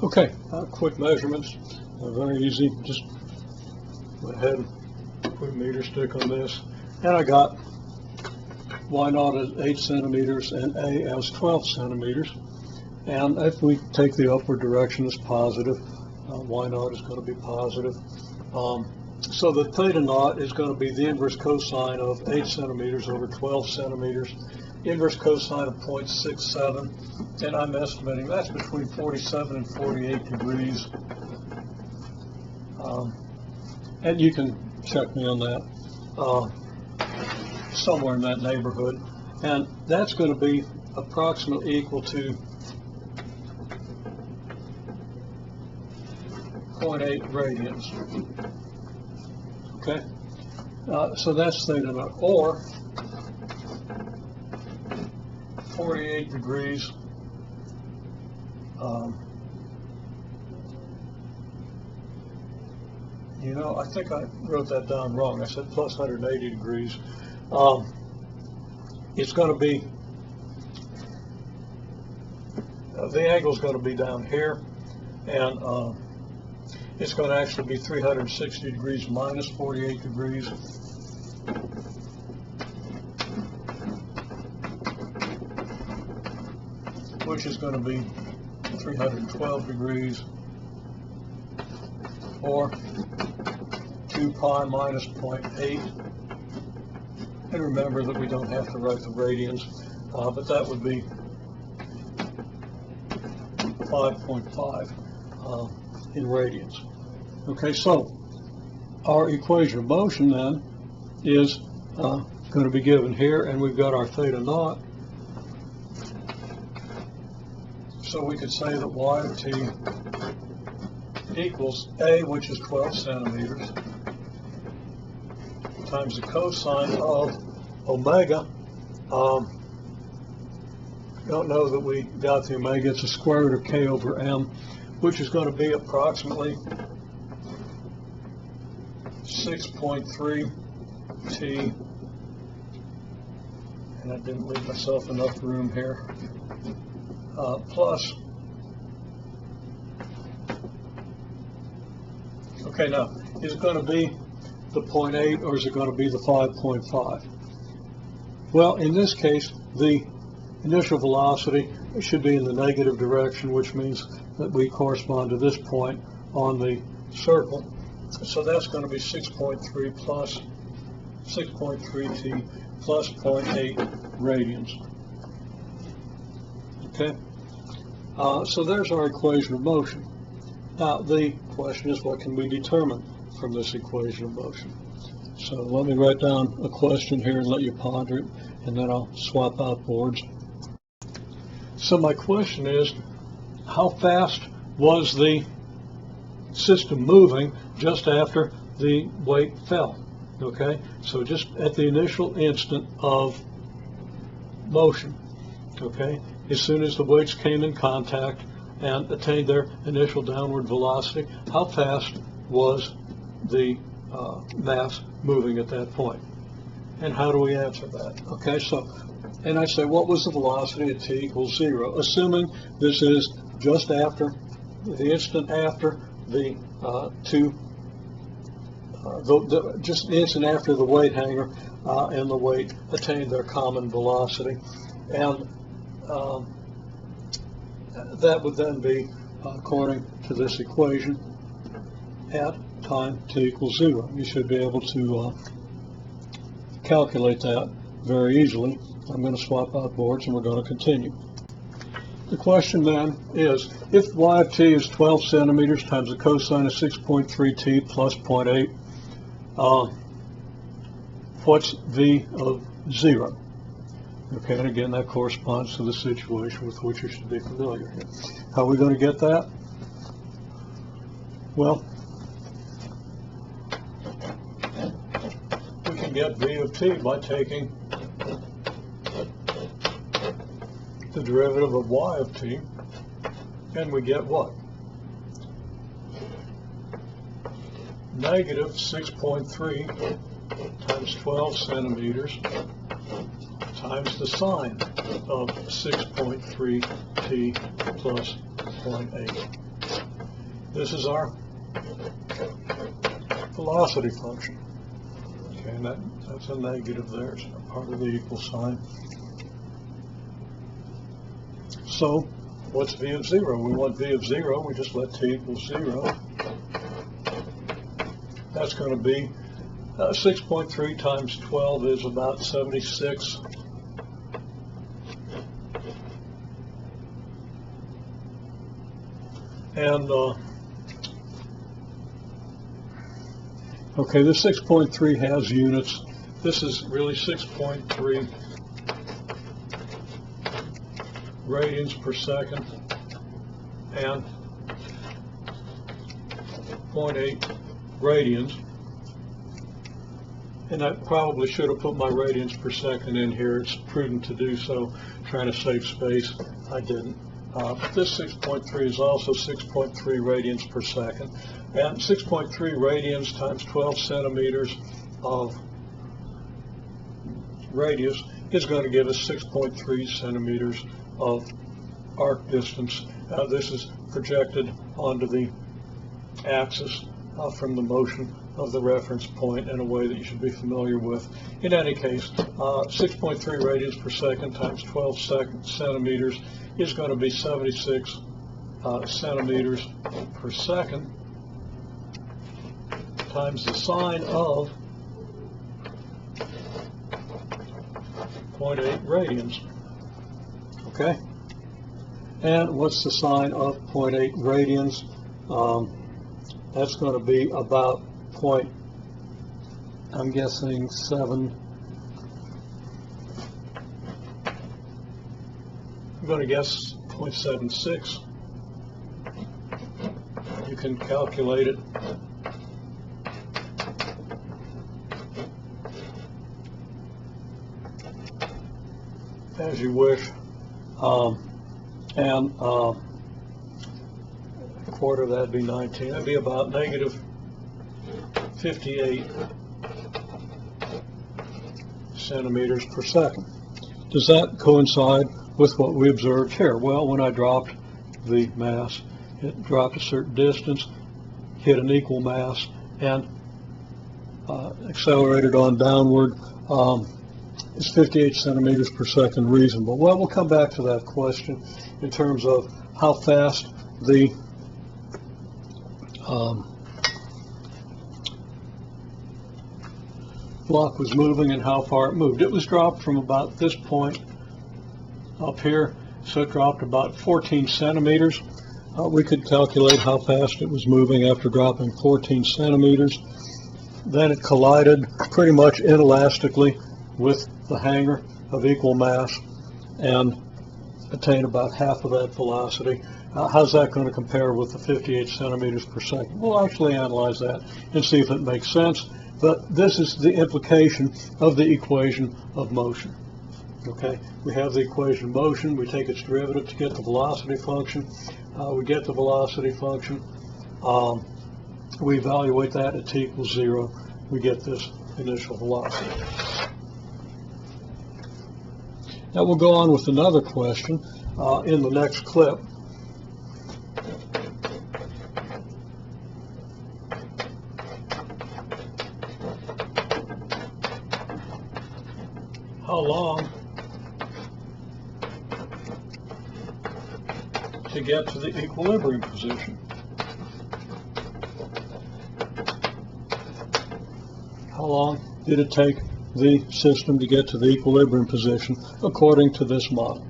Okay, quick measurements, very easy. Just went ahead and put a meter stick on this, and I got Y naught as 8 centimeters and A as 12 centimeters. And if we take the upward direction as positive, Y naught is going to be positive. So the theta naught is going to be the inverse cosine of 8 centimeters over 12 centimeters, inverse cosine of 0.67, and I'm estimating that's between 47 and 48 degrees. And you can check me on that, somewhere in that neighborhood. And that's going to be approximately equal to 0.8 radians. Okay, so that's theta naught, or 48 degrees you know, I think I wrote that down wrong. I said plus 180 degrees. It's going to be, the angle is going to be down here, and it's going to actually be 360 degrees minus 48 degrees. Which is going to be 312 degrees, or 2 pi minus 0.8. And remember that we don't have to write the radians, but that would be 5.5 in radians. Okay, so our equation of motion then is going to be given here, and we've got our theta naught. So we could say that y of t equals A, which is 12 centimeters, times the cosine of omega. Don't know that we got the omega. It's a square root of k over m, which is going to be approximately 6.3 t. And I didn't leave myself enough room here. Plus, okay, now, is it going to be the 0.8 or is it going to be the 5.5? Well, in this case, the initial velocity should be in the negative direction, which means that we correspond to this point on the circle. So that's going to be 6.3 plus 6.3 t plus 0.8 radians. Okay, so there's our equation of motion. Now the question is, what can we determine from this equation of motion? So let me write down a question here and let you ponder it, and then I'll swap out boards. So my question is, how fast was the system moving just after the weight fell? Okay, so just at the initial instant of motion, okay, as soon as the weights came in contact and attained their initial downward velocity, how fast was the mass moving at that point? And how do we answer that? Okay, so, and I say, what was the velocity at t equals 0, assuming this is just after, the instant after the just the instant after the weight hanger and the weight attained their common velocity. And that would then be, according to this equation, at time t equals 0. You should be able to calculate that very easily. I'm going to swap out boards and we're going to continue. The question then is, if y of t is 12 centimeters times the cosine of 6.3 t plus 0.8, what's v of 0? Okay, and again, that corresponds to the situation with which you should be familiar here. How are we going to get that? Well, we can get v of t by taking the derivative of y of t, and we get what? Negative 6.3 times 12 centimeters times the sine of 6.3 t plus 0.8. This is our velocity function. Okay, and that's a negative there, so part of the equal sign. So what's v of 0? We want v of 0. We just let t equal 0. That's going to be 6.3 times 12 is about 76. And okay, this 6.3 has units. This is really 6.3 radians per second and 0.8 radians. And I probably should have put my radians per second in here. It's prudent to do so, trying to save space. I didn't. This 6.3 is also 6.3 radians per second. And 6.3 radians times 12 centimeters of radius is going to give us 6.3 centimeters of arc distance. This is projected onto the axis from the motion of the reference point in a way that you should be familiar with. In any case, 6.3 radians per second times 12 centimeters is going to be 76 centimeters per second times the sine of 0.8 radians. Okay? And what's the sine of 0.8 radians? That's going to be about I'm guessing 7. I'm going to guess 0.76. You can calculate it. As you wish. And a quarter, that'd be 19. That'd be about negative 58 centimeters per second. Does that coincide with what we observed here? Well, when I dropped the mass, it dropped a certain distance, hit an equal mass, and accelerated on downward. Is 58 centimeters per second reasonable? Well, we'll come back to that question in terms of how fast the block was moving and how far it moved. It was dropped from about this point up here, so it dropped about 14 centimeters. We could calculate how fast it was moving after dropping 14 centimeters. Then it collided pretty much inelastically with the hanger of equal mass and attained about half of that velocity. How's that going to compare with the 58 centimeters per second? We'll actually analyze that and see if it makes sense. But this is the implication of the equation of motion. Okay, we have the equation of motion. We take its derivative to get the velocity function. We get the velocity function. We evaluate that at t equals 0. We get this initial velocity. Now we'll go on with another question in the next clip. How long to get to the equilibrium position? How long did it take the system to get to the equilibrium position according to this model?